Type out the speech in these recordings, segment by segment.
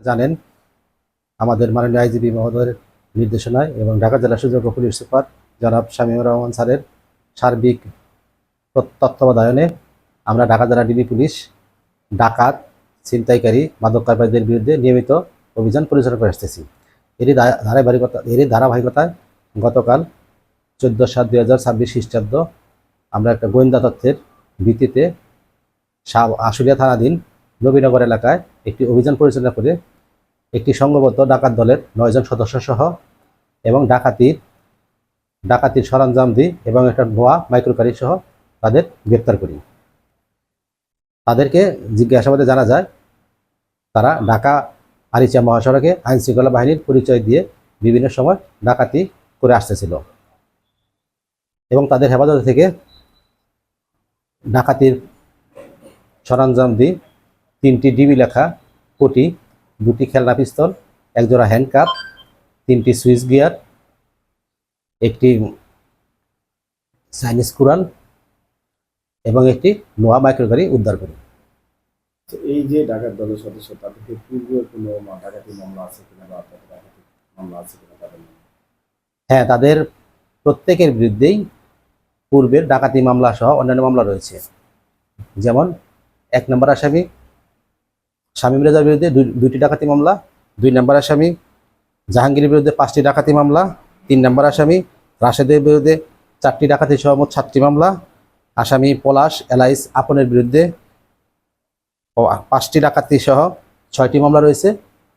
জানেন আমাদের মাননীয় আইজিপি মহোদয়ের নির্দেশনায় এবং ঢাকা জেলা সুযোগ্য পুলিশ সুপার জনাব শামীমুর রহমান স্যারের সার্বিক তত্ত্বাবধানে আমরা ঢাকা জেলা ডিবি পুলিশ ডাকাত, ছিনতাইকারী, মাদক কারবারিদের বিরুদ্ধে নিয়মিত অভিযান পরিচালনা করে আসতেছি। এরই ধারাবাহিকতায় গতকাল 14/7/2026 খ্রিস্টাব্দ আমরা একটা গোয়েন্দা তথ্যের ভিত্তিতে আশুলিয়া থানাধীন নবীনগর এলাকায় একটি অভিযান পরিচালনা করে একটি সংঘবদ্ধ ডাকাত দলের 9 জন সদস্য সহ এবং ডাকাতির সরঞ্জাম এবং একটা ভুয়া মাইক্রোকারি সহ তাদের গ্রেপ্তার করি। তাদেরকে জিজ্ঞাসাবাদে জানা যায় তারা ঢাকা আরিচা মহাসড়কে আইনশৃঙ্খলা বাহিনীর পরিচয় দিয়ে বিভিন্ন সময় ডাকাতি করে আসতেছিল এবং তাদের হেফাজত থেকে ডাকাতির সরঞ্জাম 3টি ডিবি লেখা কোটি, 2টি খেলনা পিস্তল, একজোড়া হ্যান্ডকাপ, 3টি সুইচ গিয়ার, একটি চাইনিজ কুরাল এবং একটি নোয়া মাইক্রোগাড়ি উদ্ধার করি। এই যে ডাকাত দলের সদস্য তাদেরকে পূর্বে কোনো ডাকাতি মামলা আছে কিনা বা ডাকাতি মামলা আছে কিনা তাদের? হ্যাঁ, তাদের প্রত্যেকের বিরুদ্ধেই পূর্বের ডাকাতি মামলা সহ অন্যান্য মামলা রয়েছে। যেমন 1 নম্বর আসামি শামীম রেজার বিরুদ্ধে 2টি ডাকাতি মামলা, 2 নম্বর আসামি জাহাঙ্গীরের বিরুদ্ধে 5টি ডাকাতি মামলা, 3 নম্বর আসামি রাশেদের বিরুদ্ধে 4টি ডাকাতি সহ মোট 7টি মামলা, আসামি পলাশ এলাইস আপনের বিরুদ্ধে 5টি ডাকাতি সহ 6টি মামলা রয়েছে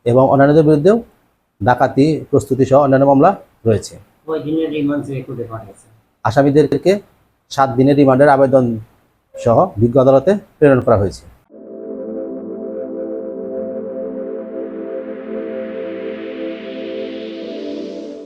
এবং অন্যান্যদের বিরুদ্ধেও ডাকাতি প্রস্তুতি সহ অন্যান্য মামলা রয়েছে। আসামিদেরকে 7 দিনের রিমান্ডের আবেদন সহ বিজ্ঞ আদালতে প্রেরণ করা হয়েছে।